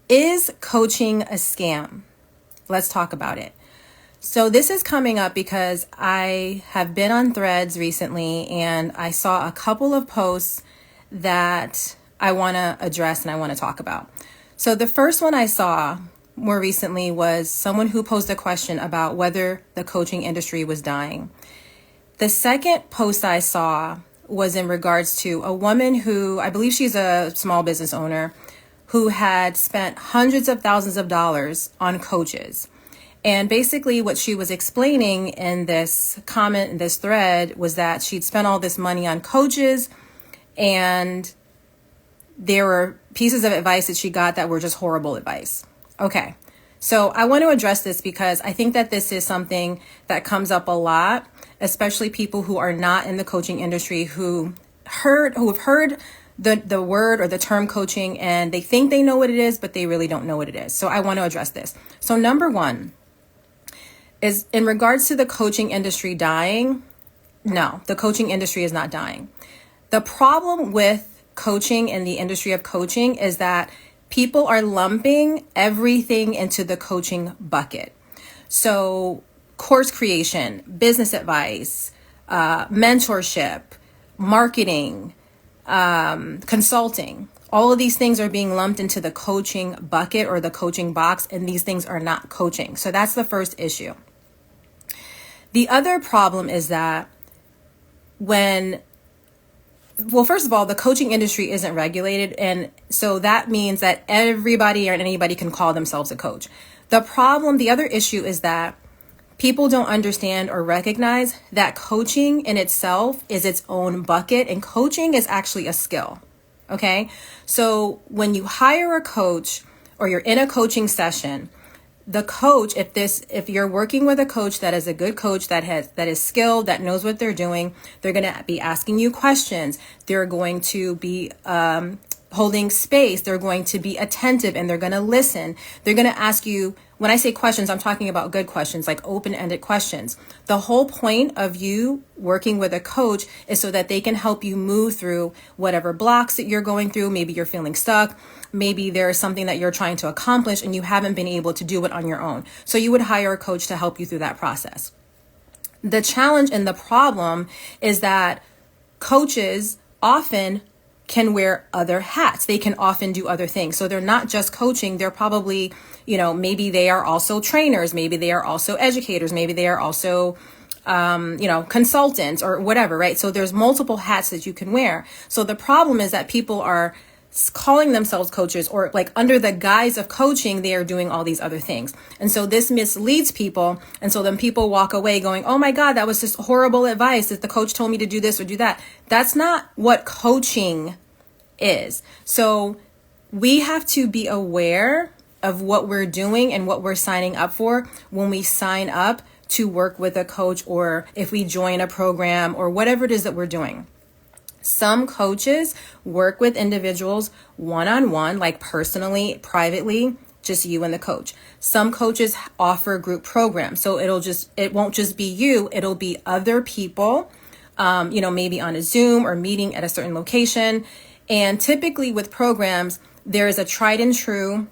Is coaching a scam? Let's talk about it. So this is coming up because I have been on Threads recently and I saw a couple of posts that I want to address and I want to talk about. So the first one I saw more recently was someone who posed a question about whether the coaching industry was dying. The second post I saw was in regards to a woman who, I believe she's a small business owner, who had spent hundreds of thousands of dollars on coaches. And basically what she was explaining in this comment, in this thread, was that she'd spent all this money on coaches and there were pieces of advice that she got that were just horrible advice. Okay, so I want to address this because I think that this is something that comes up a lot, especially people who are not in the coaching industry who have heard the word or the term coaching and they think they know what it is, but they really don't know what it is. So I want to address this. So number one is in regards to the coaching industry dying. No, the coaching industry is not dying. The problem with coaching and the industry of coaching is that people are lumping everything into the coaching bucket. So course creation, business advice, mentorship, marketing, consulting, all of these things are being lumped into the coaching bucket or the coaching box, and these things are not coaching. So that's the first issue. The other problem is that first of all, the coaching industry isn't regulated. And so that means that everybody or anybody can call themselves a coach. The other issue is that people don't understand or recognize that coaching in itself is its own bucket, and coaching is actually a skill. Okay. So when you hire a coach or you're in a coaching session, the coach, if you're working with a coach that is a good coach, that is skilled, that knows what they're doing, they're going to be asking you questions. They're going to be holding space. They're going to be attentive and they're going to listen. They're going to ask you, when I say questions, I'm talking about good questions, like open-ended questions. The whole point of you working with a coach is so that they can help you move through whatever blocks that you're going through. Maybe you're feeling stuck. Maybe there's something that you're trying to accomplish and you haven't been able to do it on your own. So you would hire a coach to help you through that process. The challenge and the problem is that coaches often can wear other hats. They can often do other things. So they're not just coaching. They're probably, maybe they are also trainers. Maybe they are also educators. Maybe they are also, consultants or whatever, right? So there's multiple hats that you can wear. So the problem is that people are calling themselves coaches, or like under the guise of coaching, they are doing all these other things. And so this misleads people. And so then people walk away going, oh my God, that was just horrible advice that the coach told me to do this or do that. That's not what coaching is. So we have to be aware of what we're doing and what we're signing up for when we sign up to work with a coach, or if we join a program or whatever it is that we're doing. Some coaches work with individuals one-on-one, like personally, privately, just you and the coach. Some coaches offer group programs. So it won't just be you, it'll be other people, maybe on a Zoom or meeting at a certain location. And typically with programs, there is a tried and true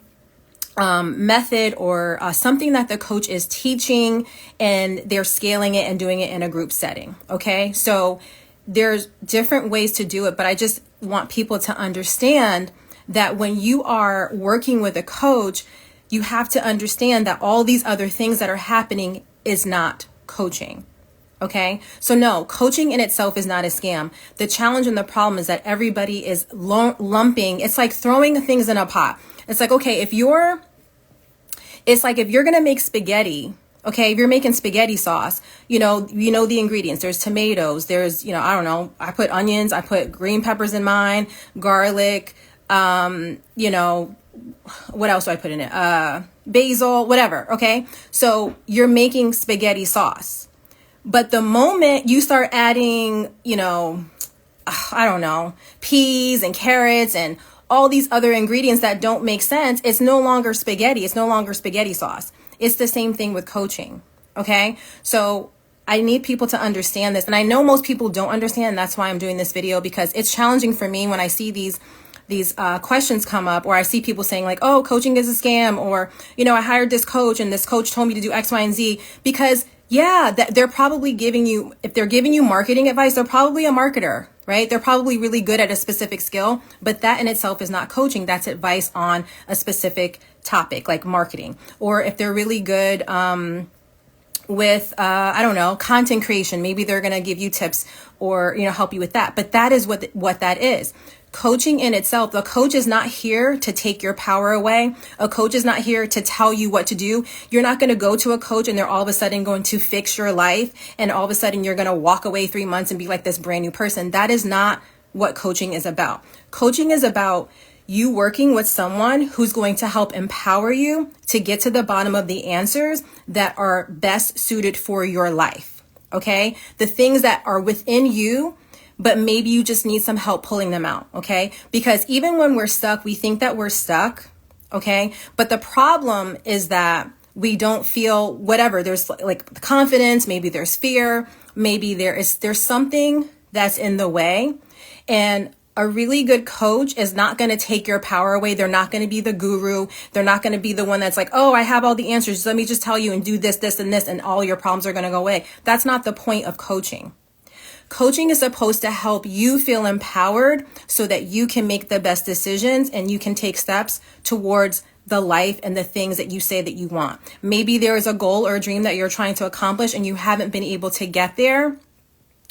method or something that the coach is teaching, and they're scaling it and doing it in a group setting. Okay. So there's different ways to do it, but I just want people to understand that when you are working with a coach, you have to understand that all these other things that are happening is not coaching. Okay. So no, coaching in itself is not a scam. The challenge and the problem is that everybody is lumping. It's like throwing things in a pot. It's like, okay, if you're going to make spaghetti, okay, if you're making spaghetti sauce, you know the ingredients. There's tomatoes, there's, I don't know, I put onions, I put green peppers in mine, garlic, what else do I put in it? Basil, whatever, okay? So you're making spaghetti sauce. But the moment you start adding, I don't know, peas and carrots and all these other ingredients that don't make sense, it's no longer spaghetti. It's no longer spaghetti sauce. It's the same thing with coaching. Okay. So I need people to understand this. And I know most people don't understand. That's why I'm doing this video, because it's challenging for me when I see these questions come up, or I see people saying like, oh, coaching is a scam, or, I hired this coach and this coach told me to do X, Y, and Z, because they're probably giving you, if they're giving you marketing advice, they're probably a marketer, right? They're probably really good at a specific skill, but that in itself is not coaching. That's advice on a specific topic like marketing. Or if they're really good, with, I don't know, content creation, maybe they're going to give you tips or, help you with that. But that is what that is. Coaching in itself, the coach is not here to take your power away. A coach is not here to tell you what to do. You're not going to go to a coach and they're all of a sudden going to fix your life. And all of a sudden you're going to walk away 3 months and be like this brand new person. That is not what coaching is about. Coaching is about you working with someone who's going to help empower you to get to the bottom of the answers that are best suited for your life. Okay? The things that are within you, but maybe you just need some help pulling them out. Okay? Because even when we're stuck, we think that we're stuck. Okay? But the problem is that we don't feel whatever. There's like confidence, maybe there's fear, maybe there's something that's in the way. And a really good coach is not going to take your power away. They're not going to be the guru. They're not going to be the one that's like, oh, I have all the answers. Let me just tell you and do this, this, and this, and all your problems are going to go away. That's not the point of coaching. Coaching is supposed to help you feel empowered so that you can make the best decisions and you can take steps towards the life and the things that you say that you want. Maybe there is a goal or a dream that you're trying to accomplish and you haven't been able to get there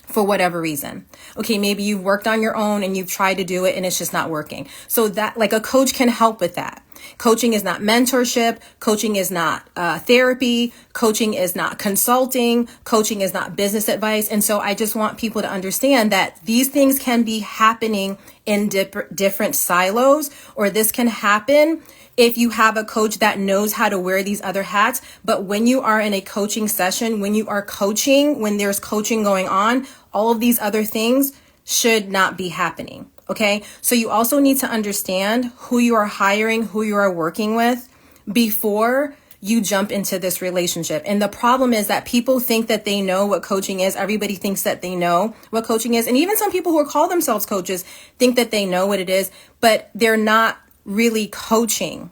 for whatever reason. Okay, maybe you've worked on your own and you've tried to do it and it's just not working. So that, like, a coach can help with that. Coaching is not mentorship. Coaching is not therapy. Coaching is not consulting. Coaching is not business advice. And so I just want people to understand that these things can be happening in different silos, or this can happen if you have a coach that knows how to wear these other hats. But when you are in a coaching session, when you are coaching, when there's coaching going on, all of these other things should not be happening. Okay. So you also need to understand who you are hiring, who you are working with before you jump into this relationship. And the problem is that people think that they know what coaching is. Everybody thinks that they know what coaching is. And even some people who call themselves coaches think that they know what it is, but they're not really coaching,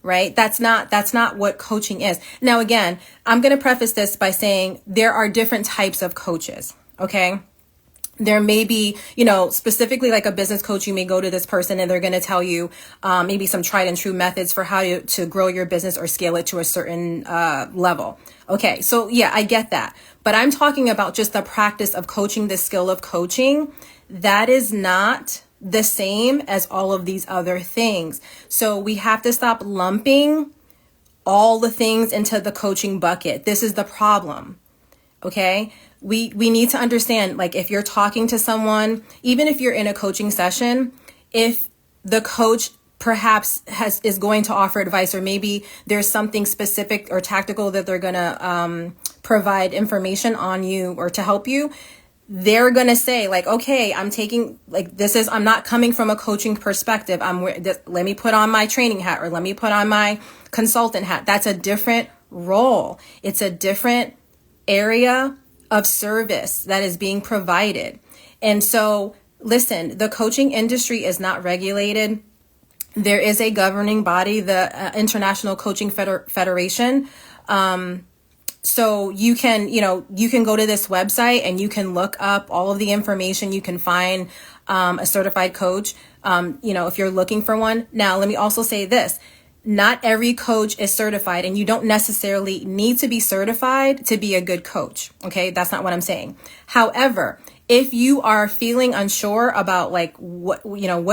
right? That's not what coaching is. Now, again, I'm going to preface this by saying there are different types of coaches. Okay. There may be, specifically like a business coach, you may go to this person and they're going to tell you maybe some tried and true methods for how to grow your business or scale it to a certain level. Okay. So yeah, I get that. But I'm talking about just the practice of coaching, the skill of coaching. That is not the same as all of these other things. So we have to stop lumping all the things into the coaching bucket. This is the problem. Okay. We need to understand, like, if you're talking to someone, even if you're in a coaching session, if the coach perhaps is going to offer advice, or maybe there's something specific or tactical that they're going to provide information on you or to help you, they're going to say like, okay, I'm not coming from a coaching perspective. Let me put on my training hat, or let me put on my consultant hat. That's a different role. It's a different area of service that is being provided. And so, listen, the coaching industry is not regulated. There is a governing body, the International Coaching Federation. So you can go to this website and you can look up all of the information. You can find a certified coach, if you're looking for one. Now, let me also say this. Not every coach is certified, and you don't necessarily need to be certified to be a good coach. Okay. That's not what I'm saying. However, if you are feeling unsure about like what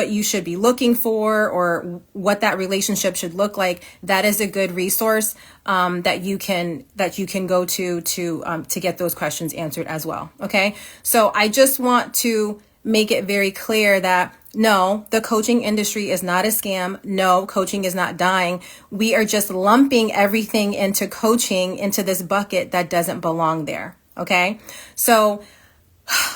you should be looking for, or what that relationship should look like, that is a good resource that you can go to get those questions answered as well. Okay. So I just want to make it very clear that no, the coaching industry is not a scam. No, coaching is not dying. We are just lumping everything into coaching into this bucket that doesn't belong there. Okay. So,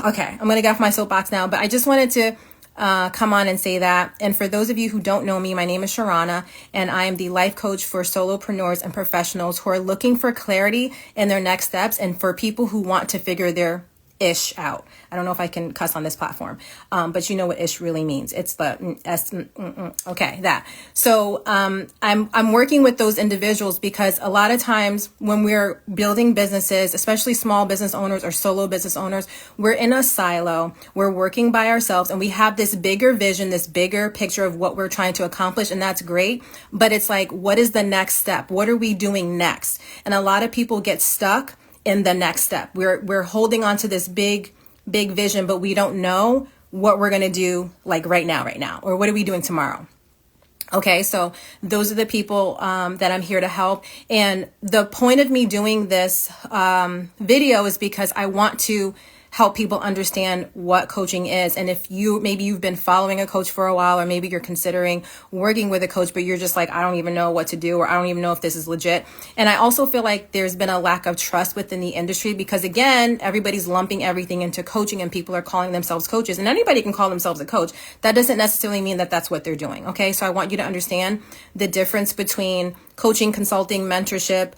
okay, I'm going to get off my soapbox now, but I just wanted to come on and say that. And for those of you who don't know me, my name is Sharona, and I am the life coach for solopreneurs and professionals who are looking for clarity in their next steps, and for people who want to figure their ish out. I don't know if I can cuss on this platform, but you know what ish really means. It's the okay, that. So I'm working with those individuals because a lot of times when we're building businesses, especially small business owners or solo business owners, we're in a silo. We're working by ourselves, and we have this bigger vision, this bigger picture of what we're trying to accomplish, and that's great. But it's like, what is the next step? What are we doing next? And a lot of people get stuck in the next step. We're holding on to this big vision, but we don't know what we're going to do like right now, or what are we doing tomorrow? Okay, so those are the people that I'm here to help. And the point of me doing this video is because I want to help people understand what coaching is. And if maybe you've been following a coach for a while, or maybe you're considering working with a coach, but you're just like, I don't even know what to do, or I don't even know if this is legit. And I also feel like there's been a lack of trust within the industry because, again, everybody's lumping everything into coaching, and people are calling themselves coaches, and anybody can call themselves a coach. That doesn't necessarily mean that that's what they're doing. Okay, so I want you to understand the difference between coaching, consulting, mentorship,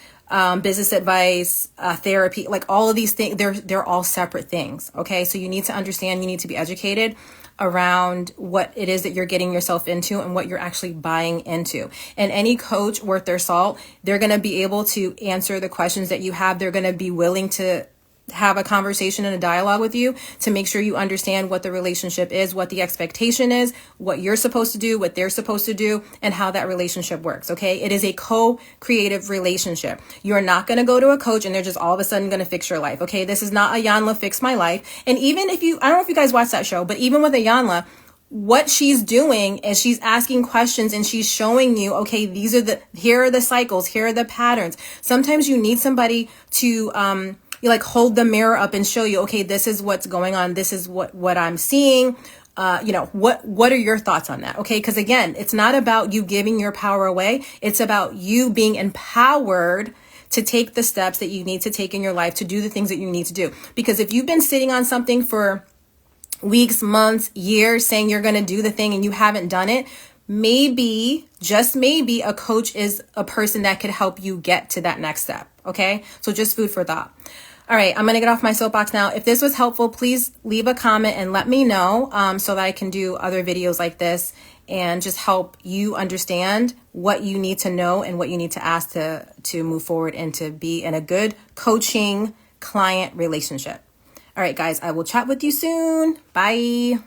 business advice, therapy, like all of these things, they're all separate things. Okay. So you need to understand, you need to be educated around what it is that you're getting yourself into and what you're actually buying into. And any coach worth their salt, they're going to be able to answer the questions that you have. They're going to be willing to have a conversation and a dialogue with you to make sure you understand what the relationship is, what the expectation is, what you're supposed to do, what they're supposed to do, and how that relationship works. Okay. It is a co-creative relationship. You're not going to go to a coach and they're just all of a sudden going to fix your life. Okay. This is not a Yanla Fix My Life. And even if I don't know if you guys watch that show, but even with a Yanla, what she's doing is she's asking questions and she's showing you, okay, here are the cycles, here are the patterns. Sometimes you need somebody to, you like hold the mirror up and show you, okay, this is what's going on. This is what I'm seeing. What are your thoughts on that? Okay. Cause again, it's not about you giving your power away. It's about you being empowered to take the steps that you need to take in your life, to do the things that you need to do. Because if you've been sitting on something for weeks, months, years, saying you're going to do the thing and you haven't done it, maybe, just maybe, a coach is a person that could help you get to that next step. Okay. So just food for thought. All right, I'm going to get off my soapbox now. If this was helpful, please leave a comment and let me know so that I can do other videos like this and just help you understand what you need to know and what you need to ask to move forward and to be in a good coaching client relationship. All right, guys, I will chat with you soon. Bye.